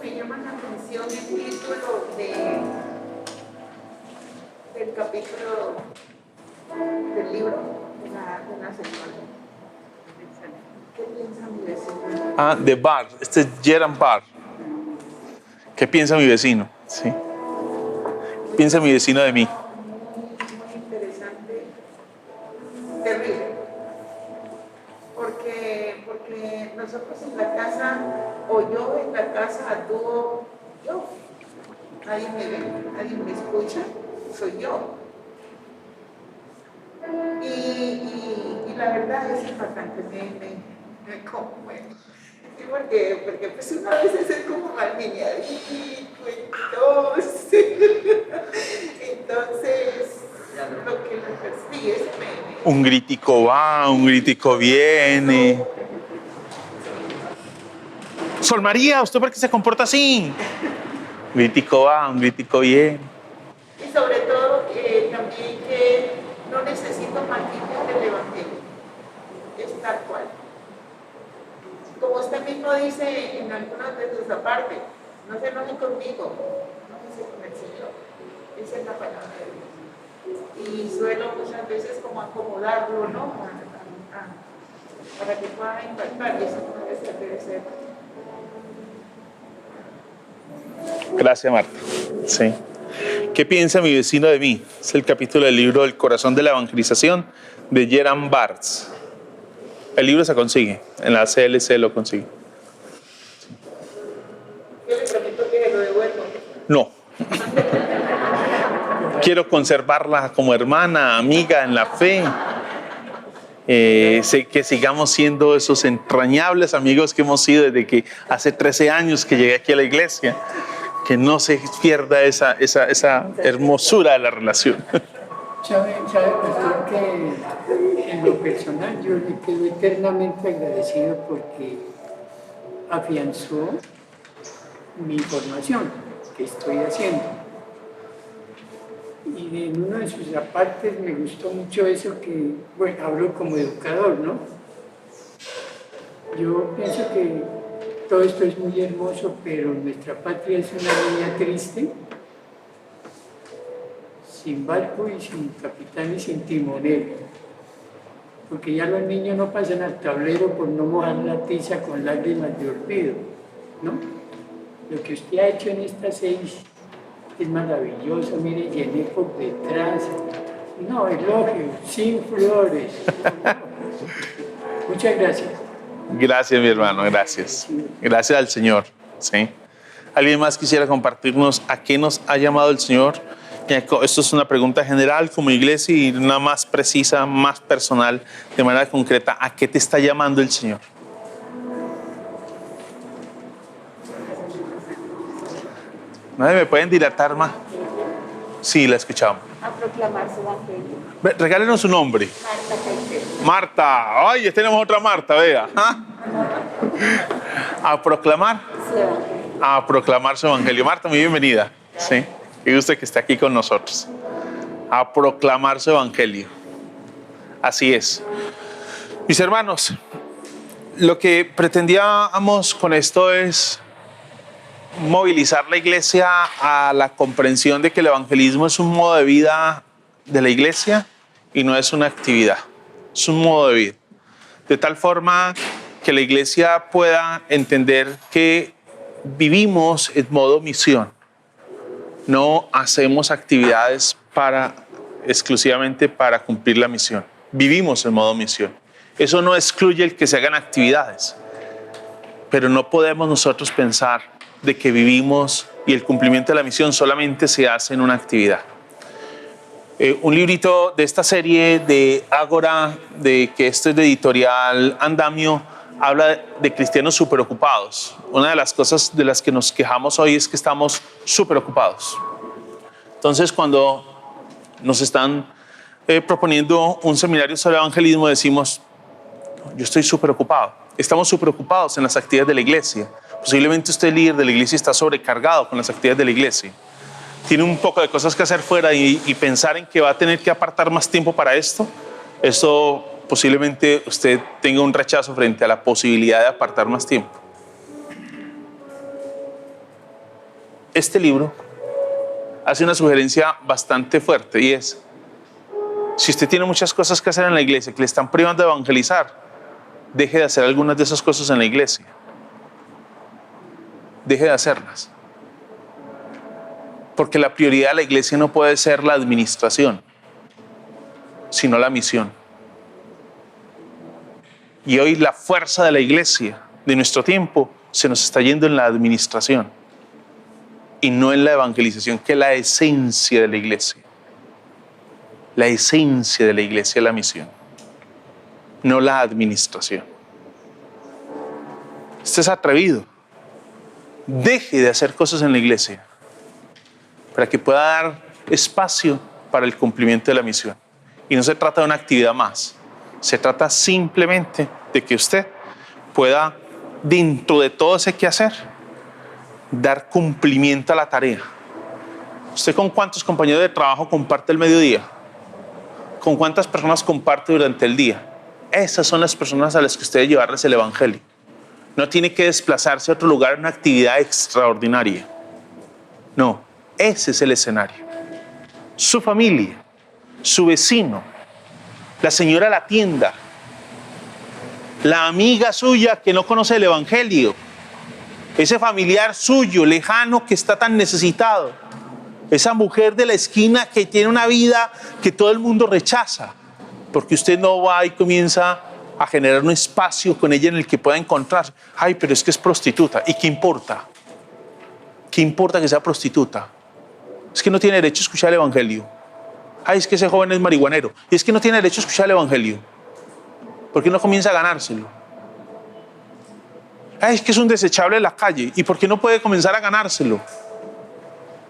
Me llama la atención el título del capítulo del libro de la señora. ¿Qué piensa mi vecino? De Barr. Este es Gerard Barr. ¿Qué piensa mi vecino? Sí. ¿Qué piensa mi vecino de mí? Muy interesante, terrible. Porque nosotros en la casa actúo yo. Nadie me ve, nadie me escucha, soy yo. Y la verdad es impactante, me conmueve. Sí, porque pues uno a veces es como mal lineadito y todo. Entonces, lo que me persigue es Un gritico va, un gritico viene. Sol María, ¿usted por qué se comporta así? Un gritico va, un gritico viene. Y sobre todo también que no necesito maquillaje del Evangelio, es tal cual. Como usted mismo dice en algunas de sus apartes, no se enoje conmigo, enójese con el Señor. Esa es la palabra de Dios. Y suelo muchas veces como acomodarlo, ¿no? Para que pueda impactar, y eso no debe ser. Gracias, Marta. Sí. ¿Qué piensa mi vecino de mí? Es el capítulo del libro El corazón de la evangelización de Gerhard Bartz. El libro se consigue, en la CLC lo consigue. Yo le prometo que lo devuelvo. No. Quiero conservarla como hermana, amiga en la fe. Que sigamos siendo esos entrañables amigos que hemos sido desde que hace 13 años que llegué aquí a la iglesia. Que no se pierda esa hermosura de la relación. ¿Sabe, pastor, que en lo personal yo le quedo eternamente agradecido porque afianzó mi formación que estoy haciendo? Y en uno de sus apartes me gustó mucho eso que, bueno, hablo como educador, ¿no? Yo pienso que todo esto es muy hermoso, pero nuestra patria es una niña triste, sin barco y sin capitán y sin timonel, porque ya los niños no pasan al tablero por no mojar la tiza con lágrimas de olvido, ¿no? Lo que usted ha hecho en estas 6 es maravilloso, mire, llené por detrás, no, elogio, sin flores. Muchas gracias. Gracias, mi hermano, gracias. Gracias al Señor. ¿Sí? ¿Alguien más quisiera compartirnos a qué nos ha llamado el Señor? Esto es una pregunta general como iglesia y una más precisa, más personal, de manera concreta. ¿A qué te está llamando el Señor? ¿Nadie me pueden dilatar más? Sí, la escuchamos. A proclamar su evangelio. Regálenos su nombre. Marta Caicedo. Marta. Ay, ya tenemos otra Marta, vea. ¿Ah? A proclamar. Su evangelio. A proclamar su evangelio. Marta, muy bienvenida. Sí. Y usted que está aquí con nosotros. A proclamar su evangelio. Así es. Mis hermanos, lo que pretendíamos con esto es movilizar la iglesia a la comprensión de que el evangelismo es un modo de vida de la iglesia y no es una actividad, es un modo de vida. De tal forma que la iglesia pueda entender que vivimos en modo misión. No hacemos actividades exclusivamente para cumplir la misión. Vivimos en modo misión. Eso no excluye el que se hagan actividades, pero no podemos nosotros pensar de que vivimos y el cumplimiento de la misión solamente se hace en una actividad. Un librito de esta serie de Ágora, que esto es de editorial Andamio, habla de cristianos súper ocupados. Una de las cosas de las que nos quejamos hoy es que estamos súper ocupados. Entonces, cuando nos están proponiendo un seminario sobre evangelismo, decimos, yo estoy súper ocupado. Estamos súper ocupados en las actividades de la iglesia. Posiblemente usted, líder de la iglesia, está sobrecargado con las actividades de la iglesia. Tiene un poco de cosas que hacer fuera y pensar en que va a tener que apartar más tiempo para esto. Eso posiblemente usted tenga un rechazo frente a la posibilidad de apartar más tiempo. Este libro hace una sugerencia bastante fuerte y es, si usted tiene muchas cosas que hacer en la iglesia que le están privando de evangelizar, deje de hacer algunas de esas cosas en la iglesia. Deje de hacerlas. Porque la prioridad de la iglesia no puede ser la administración, sino la misión. Y hoy la fuerza de la iglesia, de nuestro tiempo, se nos está yendo en la administración. y no en la evangelización, que es la esencia de la iglesia. La esencia de la iglesia es la misión, no la administración. Usted es atrevido. Deje de hacer cosas en la iglesia para que pueda dar espacio para el cumplimiento de la misión. Y no se trata de una actividad más. Se trata simplemente de que usted pueda, dentro de todo ese quehacer, dar cumplimiento a la tarea. ¿Usted con cuántos compañeros de trabajo comparte el mediodía? ¿Con cuántas personas comparte durante el día? Esas son las personas a las que usted debe llevarles el evangelio. No tiene que desplazarse a otro lugar en una actividad extraordinaria. No, ese es el escenario. Su familia, su vecino, la señora de la tienda, la amiga suya que no conoce el evangelio, ese familiar suyo lejano que está tan necesitado, esa mujer de la esquina que tiene una vida que todo el mundo rechaza, porque usted no va y comienza a generar un espacio con ella en el que pueda encontrar. Ay, pero es que es prostituta. ¿Y qué importa? ¿Qué importa que sea prostituta? Es que no tiene derecho a escuchar el evangelio. Ay, es que ese joven es marihuanero. Y es que no tiene derecho a escuchar el evangelio. ¿Por qué no comienza a ganárselo? Ay, es que es un desechable de la calle. ¿Y por qué no puede comenzar a ganárselo?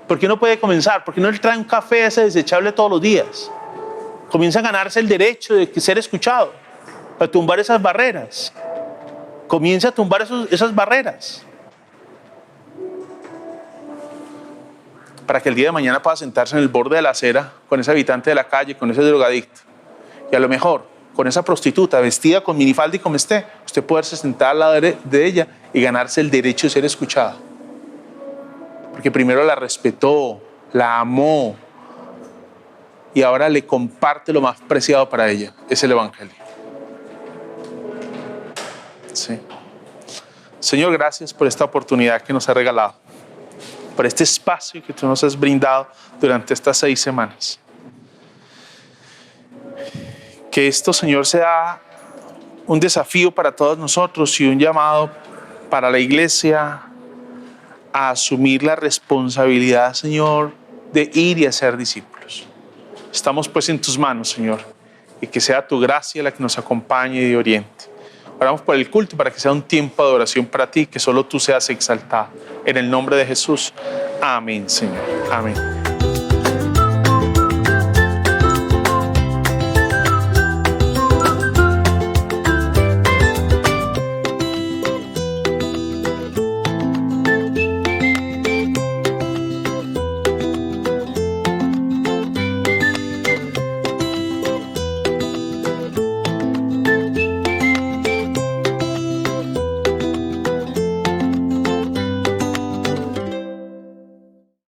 ¿Por qué no puede comenzar? ¿Por qué no le trae un café a ese desechable todos los días? Comienza a ganarse el derecho de ser escuchado, a tumbar esas barreras. Comienza a tumbar esas barreras. Para que el día de mañana pueda sentarse en el borde de la acera con ese habitante de la calle, con ese drogadicto. Y a lo mejor, con esa prostituta vestida con minifalda y como esté, usted poderse sentar al lado de ella y ganarse el derecho de ser escuchado. Porque primero la respetó, la amó y ahora le comparte lo más preciado para ella, es el evangelio. Sí. Señor, gracias por esta oportunidad que nos ha regalado, por este espacio que tú nos has brindado durante estas 6 semanas. Que esto, Señor, sea un desafío para todos nosotros y un llamado para la iglesia a asumir la responsabilidad, Señor, de ir y hacer discípulos. Estamos pues en tus manos, Señor, y que sea tu gracia la que nos acompañe y oriente. Oramos por el culto para que sea un tiempo de adoración para ti, que solo tú seas exaltado. En el nombre de Jesús. Amén, Señor. Amén.